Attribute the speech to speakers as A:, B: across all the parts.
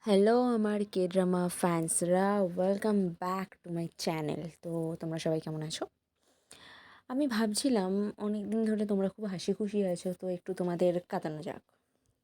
A: Hello আমার K drama ফ্যান্সরা, welcome back to my channel. তো তোমরা সবাই কেমন আছো? আমি ভাবছিলাম অনেক দিন ধরে তোমরা খুব হাসি খুশি আছো, তো একটু তোমাদের কাটানো যাক।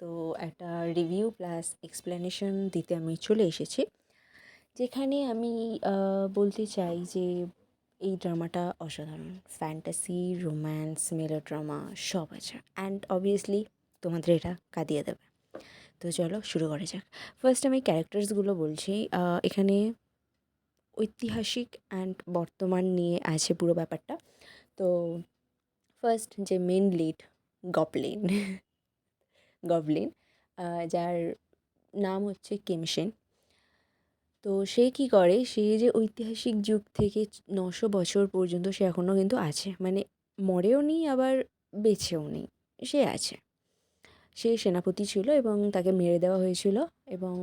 A: তো একটা রিভিউ প্লাস এক্সপ্লেনেশন দিতে আমি চলে এসেছি, যেখানে আমি বলতে চাই যে এই ড্রামাটা অসাধারণ। ফ্যান্টাসি, রোম্যান্স, মেলোড্রামা সব আছে, অ্যান্ড অবভিয়াসলি তোমাদের এটা কাঁদিয়ে দেবে। তো চলো শুরু করা যাক। ফার্স্ট আমি ক্যারেক্টার্সগুলো বলছি। এখানে ঐতিহাসিক অ্যান্ড বর্তমান নিয়ে আছে পুরো ব্যাপারটা। তো ফার্স্ট যে মেন লিড, গবলিন গবলিন, যার নাম হচ্ছে কিম সেন। তো সে কি করে, সে যে ঐতিহাসিক যুগ থেকে 900 বছর পর্যন্ত সে এখনও কিন্তু আছে, মানে মরেও নি আবার বেঁচেও নেই, সে আছে। সে সেনাপতি ছিল এবং তাকে মেরে দেওয়া হয়েছিল, এবং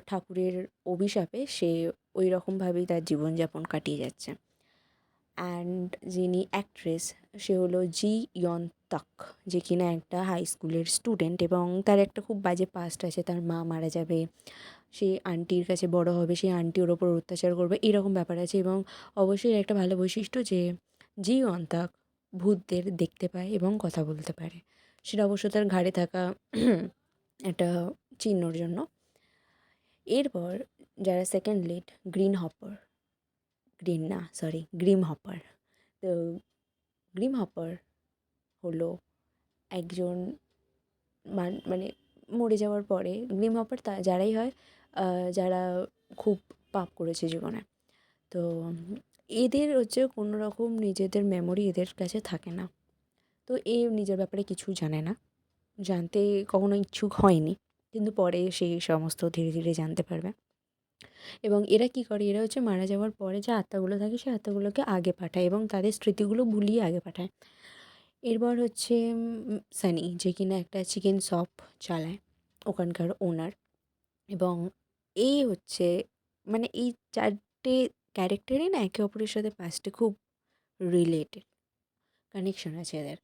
A: ঠাকুরের অভিশাপে সে ওই রকমভাবেই তার জীবনযাপন কাটিয়ে যাচ্ছে। অ্যান্ড যিনি অ্যাক্ট্রেস, সে হলো জি ইয়ন তাক, যে কিনা একটা হাই স্কুলের স্টুডেন্ট, এবং তার একটা খুব বাজে পাস্ট আছে। তার মা মারা যাবে, সে আন্টির কাছে বড় হবে, সেই আন্টি ওর ওপর অত্যাচার করবে, এরকম ব্যাপার আছে। এবং অবশ্যই একটা ভালো বৈশিষ্ট্য যে জি ইয়ন তাক ভূতদের দেখতে পায় এবং কথা বলতে পারে। সেটা অবশ্য তার ঘাড়ে থাকা একটা চিহ্নর জন্য। এরপর যারা second lead, green hopper, green না সরি গ্রিম হপার। তো গ্রিম হপার হলো একজন মানে মরে যাওয়ার পরে গ্রিম হপার যারাই হয়, যারা খুব পাপ করেছে জীবনে। তো এদের হচ্ছে কোনো রকম নিজেদের মেমোরি এদের কাছে থাকে না। তো এ নিজের ব্যাপারে কিছু জানে না, জানতে কখনো ইচ্ছুক হয়নি, কিন্তু পরে সেই সমস্ত ধীরে ধীরে জানতে পারবে। এবং এরা কী করে, এরা হচ্ছে মারা যাওয়ার পরে যে আত্মাগুলো থাকে সেই আত্মাগুলোকে আগে পাঠায় এবং তাদের স্মৃতিগুলো ভুলিয়ে আগে পাঠায়। এরপর হচ্ছে সানি, যে কিনা একটা চিকেন শপ চালায়, ওখানকার ওনার। এবং এই হচ্ছে, মানে এই চারটে ক্যারেক্টারই না একে অপরের সাথে পাস্টে খুব রিলেটেড, কানেকশন আছে এদের।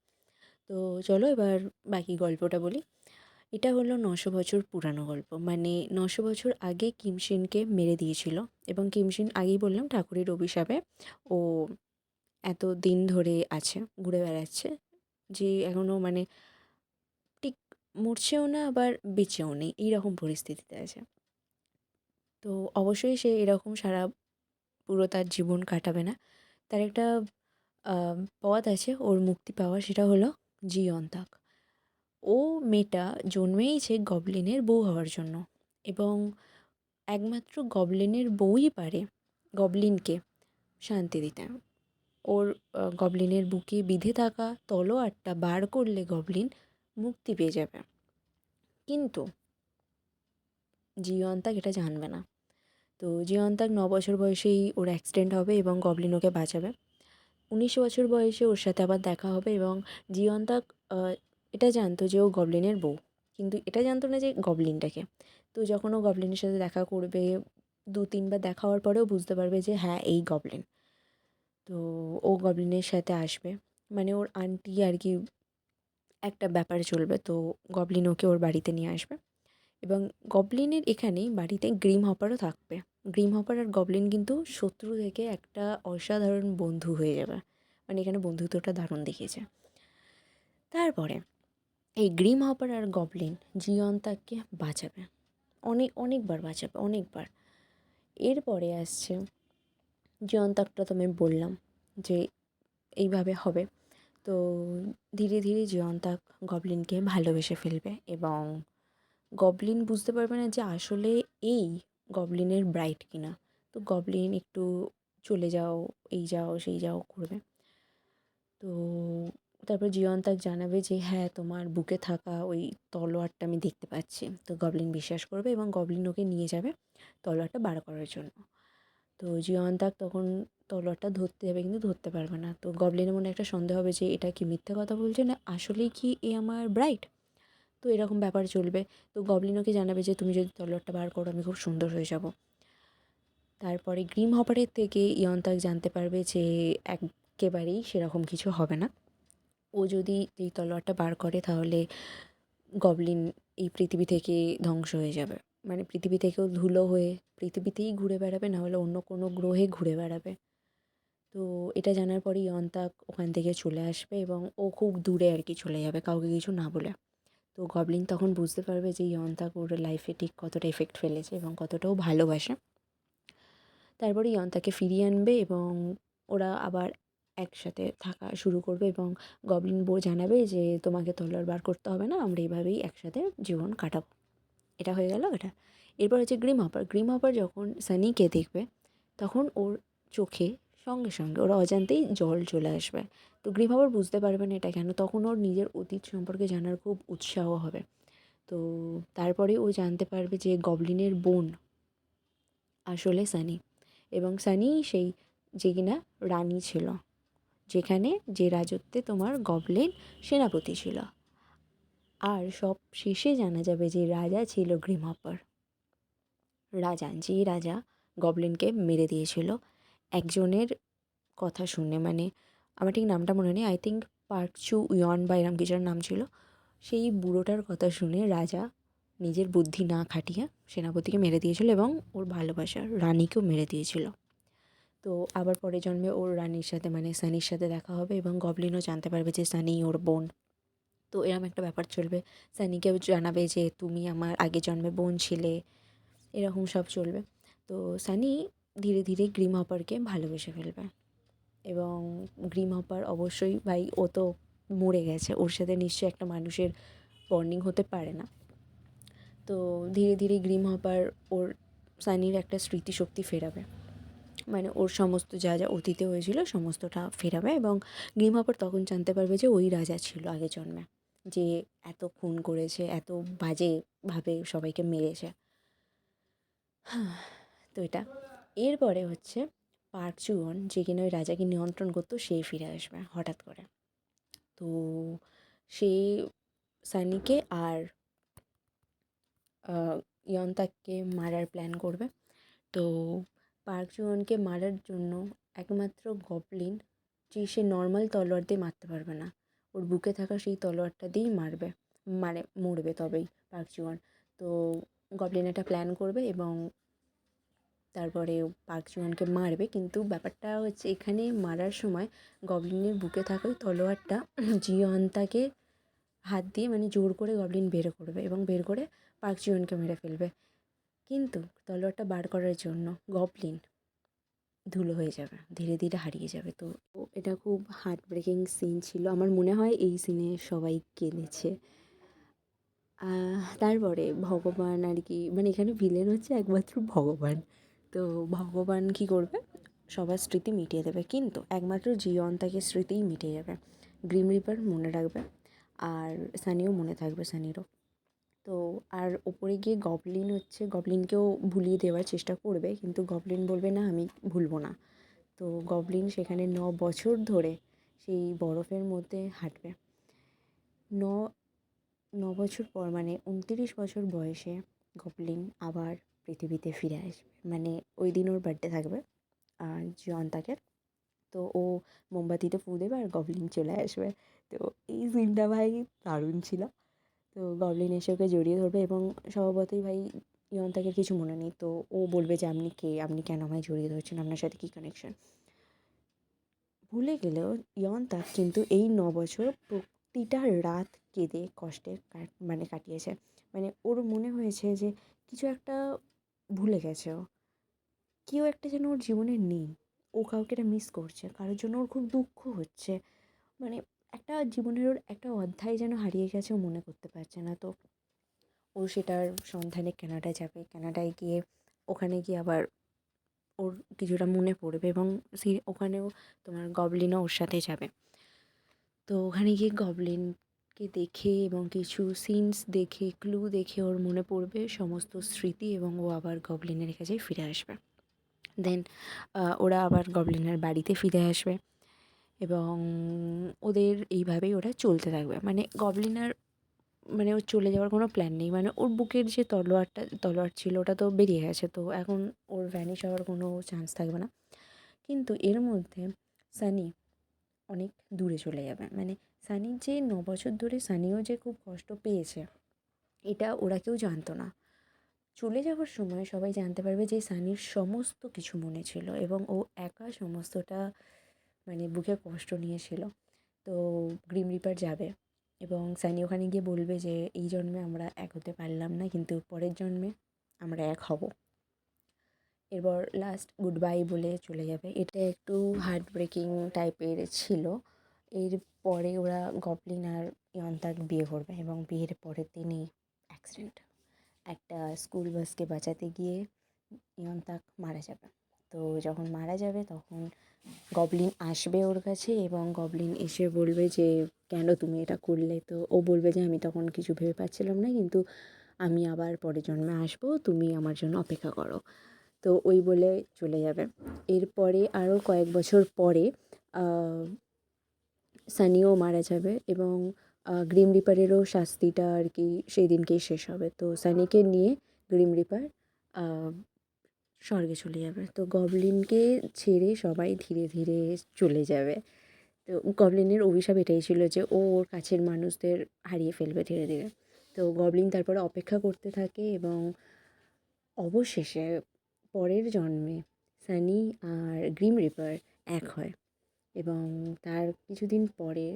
A: তো চলো এবার বাকি গল্পটা বলি। এটা হলো 900 বছর পুরানো গল্প, মানে 900 বছর আগে কিমশিনকে মেরে দিয়েছিল। এবং কিমশিন, আগেই বললাম, ঠাকুরের অভিশাপে ও এত দিন ধরে আছে, ঘুরে বেড়াচ্ছে, যে এখনও মানে ঠিক মরছেও না আবার বেঁচেও নেই, এইরকম পরিস্থিতিতে আছে। তো অবশ্যই সে এরকম সারা পুরো তার জীবন কাটাবে না। তার একটা পথ আছে ওর মুক্তি পাওয়ার, সেটা হলো জীবন্তাক। ও মেয়েটা জন্মেইছে গবলিনের বউ হওয়ার জন্য, এবং একমাত্র গবলিনের বউই পারে গবলিনকে শান্তি দিতে। ওর গবলিনের বুকে বিঁধে থাকা তলোয়ারটা বার করলে গবলিন মুক্তি পেয়ে যাবে। কিন্তু জীবন্তাক এটা জানবে না। তো জীবন্তাক 9 বছর বয়সেই ওর অ্যাক্সিডেন্ট হবে এবং গবলিন ওকে বাঁচাবে। 19 বছর বয়সে ওর সাথে আবার দেখা হবে, এবং জীবন্তাক এটা জানতো যে ও গবলিনের বউ, কিন্তু এটা জানতো না যে গবলিনটাকে। তো যখন ও গবলিনের সাথে দেখা করবে, 2-3 বার দেখা হওয়ার পরেও বুঝতে পারবে যে হ্যাঁ এই গবলিন। তো ও গবলিনের সাথে আসবে, মানে ওর আন্টি আর কি একটা ব্যাপার চলবে। তো গবলিন ওকে ওর বাড়িতে নিয়ে আসবে, এবং গবলিনের এখানেই বাড়িতে গ্রিম হপারও থাকবে। গ্রিম হপার আর গবলিন কিন্তু শত্রু থেকে একটা অসাধারণ বন্ধু হয়ে যাবে, মানে এখানে বন্ধুত্বটা দারুণ দেখিয়েছে। তারপরে এই গ্রিম হপার আর গবলিন জিয়ন্তাকে বাঁচাবে, অনেকবার বাঁচাবে, অনেকবার। এরপরে আসছে জিয়ন্তাকটা, তো আমি বললাম যে এইভাবে হবে। তো ধীরে ধীরে জিয়ন্তাক গবলিনকে ভালোবেসে ফেলবে, এবং গবলিন বুঝতে পারবে না যে আসলে এই গবলিনের ব্রাইট কিনা। তো গবলিন একটু চলে যাও, এই যাও সেই যাও করবে। তো তারপর জীবন জানাবে যে হ্যাঁ তোমার বুকে থাকা ওই তলোয়ারটা আমি দেখতে পাচ্ছি। তো গবলিন বিশ্বাস করবে এবং গবলিন ওকে নিয়ে যাবে তলোয়ারটা বার করার জন্য। তো জীবন তখন তলোয়ারটা ধরতে যাবে, কিন্তু ধরতে পারবে না। তো গবলিনের মনে একটা সন্দেহ হবে যে এটা কি মিথ্যে কথা বলছে, না আসলেই কি এ আমার ব্রাইট। তো এরকম ব্যাপার চলবে। তো গবলিন ওকে জানাবে যে তুমি যদি তলোয়ারটা বার করো আমি খুব সুন্দর হয়ে যাব। তারপরে গ্রিম হপারের থেকে ইয়ন্তাক জানতে পারবে যে একেবারেই সেরকম কিছু হবে না। ও যদি এই তলোয়ারটা বার করে তাহলে গবলিন এই পৃথিবী থেকে ধ্বংস হয়ে যাবে। মানে পৃথিবী থেকেও ধুলো হয়ে পৃথিবীতেই ঘুরে বেড়াবে, না হলে অন্য কোনো গ্রহে ঘুরে বেড়াবে। তো এটা জানার পরে ইয়ন্তাক ওখান থেকে চলে আসবে এবং ও খুব দূরে আর কি চলে যাবে কাউকে কিছু না বলে। তো গবলিন তখন বুঝতে পারবে যে ইয়ন্তাক ওর লাইফে ঠিক কতটা এফেক্ট ফেলেছে এবং কতটাও ভালোবাসে। তারপরে ইয়ন্তাকে ফিরিয়ে আনবে এবং ওরা আবার একসাথে থাকা শুরু করবে এবং গবলিন জানাবে যে তোমাকে তলোয়ার বার করতে হবে না, আমরা এইভাবেই একসাথে জীবন কাটাবো। এটা হয়ে গেল এটা। এরপর হচ্ছে গ্রিম হপার। গ্রিম হপার যখন সানিকে দেখবে তখন ওর চোখে সঙ্গে সঙ্গে ওরা অজান্তেই জল চলে আসবে। তো গ্রিম হপার বুঝতে পারবে না এটা কেন, তখন ওর নিজের অতীত সম্পর্কে জানার খুব উৎসাহ হবে। তো তারপরে ও জানতে পারবে যে গবলিনের বোন আসলে সানি, এবং সানি সেই যে কিনা রানী ছিল, যেখানে যে রাজত্বে তোমার গবলিন সেনাপতি ছিল। আর সব শেষে জানা যাবে যে রাজা ছিল গ্রিম হপার। রাজা, যে রাজা গবলিনকে মেরে দিয়েছিল একজনের কথা শুনে, মানে আমার ঠিক নামটা মনে নেই, আই থিঙ্ক পার্কচু ইয়ন বা এরম কিছুর নাম ছিল। সেই বুড়োটার কথা শুনে রাজা নিজের বুদ্ধি না খাটিয়ে সেনাপতিকে মেরে দিয়েছিল এবং ওর ভালোবাসার রানীকেও মেরে দিয়েছিল। তো আবার পরের জন্মে ওর রানীর সাথে মানে সানির সাথে দেখা হবে এবং গবলিনও জানতে পারবে যে সানি ওর বোন। তো এরম একটা ব্যাপার চলবে। সানিকেও জানাবে যে তুমি আমার আগের জন্মে বোন ছিলে, এরকম সব চলবে। তো সানি ধীরে ধীরে গ্রিম হপারকে ভালোবেসে ফেলবে এবং গ্রিম হপার অবশ্যই ভাই ও তো মরে গেছে, ওর সাথে নিশ্চয়ই একটা মানুষের বন্ডিং হতে পারে না। তো ধীরে ধীরে গ্রিম হপার ওর সানির একটা স্মৃতিশক্তি ফেরাবে, মানে ওর সমস্ত যা যা অতীতে হয়েছিল সমস্তটা ফেরাবে এবং গ্রিম হপার তখন জানতে পারবে যে ওই রাজা ছিল আগের জন্মে, যে এত খুন করেছে, এত বাজেভাবে সবাইকে মেরেছে। তো এটা এরপরে হচ্ছে পার্ক চুয়ন, যে কিনা ওই রাজাকে নিয়ন্ত্রণ করতো, সে ফিরে আসবে হঠাৎ করে। তো সে সানিকে আর ইয়ন্তাককে মারার প্ল্যান করবে। তো পার্ক চুয়নকে মারার জন্য একমাত্র গবলিন, যে সে নর্মাল তলোয়ার দিয়ে মারতে পারবে না, ওর বুকে থাকা সেই তলোয়ারটা দিয়েই মারবে, মানে মরবে তবেই পার্ক চুয়ন। তো গবলিন একটা প্ল্যান করবে এবং তারপরে পার্ক চুয়ানকে মারবে, কিন্তু ব্যাপারটা হচ্ছে এখানে মারার সময় গবলিনের বুকে থাকা ওই তলোয়ারটা জিয়ন্তাকে হাত দিয়ে মানে জোর করে গবলিন বের করবে এবং বের করে পার্ক চুয়ানকে মেরে ফেলবে। কিন্তু তলোয়ারটা বার করার জন্য গবলিন ধুলো হয়ে যাবে, ধীরে ধীরে হারিয়ে যাবে। তো এটা খুব হার্ট ব্রেকিং সিন ছিল, আমার মনে হয় এই সিনে সবাই কেঁদেছে। তারপরে ভগবান আর কি, মানে এখানে ভিলেন হচ্ছে একমাত্র ভগবান। তো ভগবান কী করবে, সবার স্মৃতি মিটিয়ে দেবে, কিন্তু একমাত্র জিয়ন্তাকে স্মৃতিই মিটিয়ে যাবে। গ্রিম রিপার মনে রাখবে আর সানিও মনে থাকবে, সানিরও। তো আর ওপরে গিয়ে গবলিন হচ্ছে গবলিনকেও ভুলিয়ে দেওয়ার চেষ্টা করবে, কিন্তু গবলিন বলবে না আমি ভুলবো না। তো গবলিন সেখানে 9 বছর ধরে সেই বরফের মধ্যে হাঁটবে। ন 9 বছর পর মানে 29 বছর বয়সে গবলিন আবার পৃথিবীতে ফিরে আসবে, মানে ওই দিন ওর বার্থডে থাকবে জিয়ন্তাকের। তো ও মোমবাতিতে ফু দেবে আর গবলিন চলে আসবে। তো এই সিনটা ভাই দারুণ ছিল। তো গবলিন এসে ওকে জড়িয়ে ধরবে এবং স্বভাবতই ভাই ইয়ন্তাকের কিছু মনে নেই, তো ও বলবে যে আপনি কে, আপনি কেন আমায় জড়িয়ে ধরছেন, আপনার সাথে কী কানেকশন। ভুলে গেলেও ইয়ন্তাক কিন্তু এই 9 বছর প্রতিটা রাত কেঁদে কষ্টে মানে কাটিয়েছে। মানে ওর মনে হয়েছে যে কিছু একটা ভুলে গেছে ও, কেউ একটা যেন ওর জীবনে নেই, ও কাউকে একটা মিস করছে, কারোর জন্য ওর খুব দুঃখ হচ্ছে, মানে একটা জীবনের ওর একটা অধ্যায় যেন হারিয়ে গেছে, ও মনে করতে পারছে না। তো ও সেটার সন্ধানে কানাডায় যাবে, কানাডায় গিয়ে ওখানে গিয়ে আবার ওর কিছুটা মনে পড়বে এবং ওখানেও তোমার গবলিনও ওর সাথে যাবে। তো ওখানে গিয়ে গবলিনকে দেখে এবং কিছু সিনস দেখে ক্লু দেখে ওর মনে পড়বে সমস্ত স্মৃতি এবং ও আবার গবলিনের কাছে ফিরে আসবে। দেন ওরা আবার গবলিনের বাড়িতে ফিরে আসবে এবং ওদের এইভাবেই ওরা চলতে থাকবে। মানে গবলিনের মানে ওর চলে যাওয়ার কোনো প্ল্যান নেই, মানে ওর বুকের যে তলোয়ার ছিল ওটা তো বেরিয়ে গেছে, তো এখন ওর ভ্যানিশ হওয়ার কোনো চান্স থাকবে না। কিন্তু এর মধ্যে সানি অনেক দূরে চলে যাবে, মানে সানির যে 9 বছর ধরে সানিও যে খুব কষ্ট পেয়েছে এটা ওরা কেউ জানতো না। চলে যাওয়ার সময় সবাই জানতে পারবে যে সানির সমস্ত কিছু মনে ছিল এবং ও একা সমস্তটা মানে বুকে কষ্ট নিয়েছিল। তো গ্রিম রিপার যাবে এবং সানি ওখানে গিয়ে বলবে যে এই জন্মে আমরা এক হতে পারলাম না, কিন্তু পরের জন্মে আমরা এক হব। এরপর লাস্ট গুড বাই বলে চলে যাবে। এটা একটু হার্ট ব্রেকিং টাইপের ছিল। এরপরে ওরা গবলিন আর ইয়ন্তাক বিয়ে করবে এবং বিয়ের পরের দিনই অ্যাক্সিডেন্ট। একটা স্কুল বাসকে বাঁচাতে গিয়ে ইয়ন্তাক মারা যাবে। তো যখন মারা যাবে তখন গবলিন আসবে ওর কাছে এবং গবলিন এসে বলবে যে কেন তুমি এটা করলে? তো ও বলবে যে আমি তখন কিছু ভেবে পাচ্ছিলাম না, কিন্তু আমি আবার পরের জন্মে আসবো, তুমি আমার জন্য অপেক্ষা করো। তো ওই বলে চলে যাবে। এরপরে আরও কয়েক বছর পরে সানিও মারা যাবে এবং গ্রিম রিপারেরও শাস্তিটা আর কি সেই দিনকেই শেষ হবে। তো সানিকে নিয়ে গ্রিম রিপার স্বর্গে চলে যাবে। তো গবলিনকে ছেড়ে সবাই ধীরে ধীরে চলে যাবে। তো গবলিনের অভিশাপ এটাই ছিল যে ও ওর কাছের মানুষদের হারিয়ে ফেলবে ধীরে ধীরে। তো গবলিন তারপরে অপেক্ষা করতে থাকে এবং অবশেষে পরের জন্মে সানি আর গ্রিম রিপার এক হয় এবং তার কিছুদিন পরে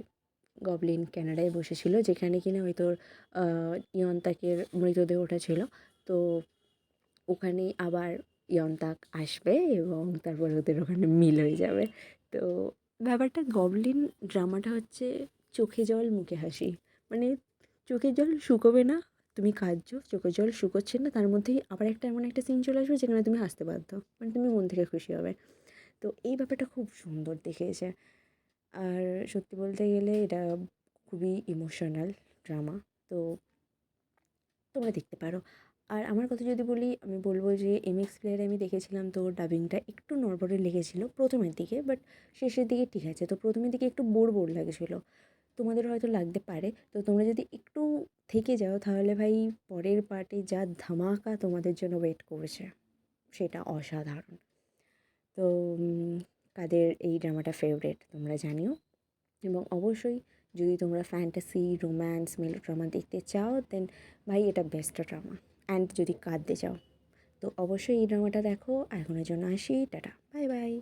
A: গবলিন কানাডায় বসেছিল, যেখানে কিনা ওই তোর ইয়ন্তাকের মৃতদেহটা ছিল। তো ওখানেই আবার ইয়ন্তাক আসবে এবং তারপরে ওদের ওখানে মিল হয়ে যাবে। তো ব্যাপারটা গবলিন ড্রামাটা হচ্ছে চোখে জল মুখে হাসি। মানে চোখের জল শুকোবে না, তুমি কাঁদছো, চোখের জল শুকোচ্ছে না, তার মধ্যেই আবার একটা এমন একটা সিন চলে আসবে যেখানে তুমি হাসতে বাধ্য, মানে তুমি মন থেকে খুশি হবে। তো এই ব্যাপারটা খুব সুন্দর দেখিয়েছে। আর সত্যি বলতে গেলে এটা খুবই ইমোশনাল ড্রামা। তো তোমরা দেখতে পারো। আর আমার কথা যদি বলি, আমি বলবো যে এমএক্স প্লেয়ারে আমি দেখেছিলাম, তো ডাবিংটা একটু নড়বড়ে লেগেছিলো প্রথমের দিকে, বাট শেষের দিকে ঠিক আছে। তো প্রথমের দিকে একটু বোর বোর লাগছিলো, তোমাদের হয়তো লাগতে পারে। তো তোমরা যদি একটু থেকে যাও তাহলে ভাই পরের পার্টে যা ধামাকা তোমাদের জন্য ওয়েট করছে সেটা অসাধারণ। তো কাদের এই ড্রামাটা ফেভারেট তোমরা জানিও। এবং অবশ্যই যদি তোমরা ফ্যান্টাসি, রোম্যান্স, মেলোড্রামা দেখতে চাও দেন ভাই এটা বেস্ট ড্রামা। অ্যান্ড যদি কাঁদতে চাও তো অবশ্যই এই ড্রামাটা দেখো। আর এখনের জন্য আসি, টাটা, বাই বাই।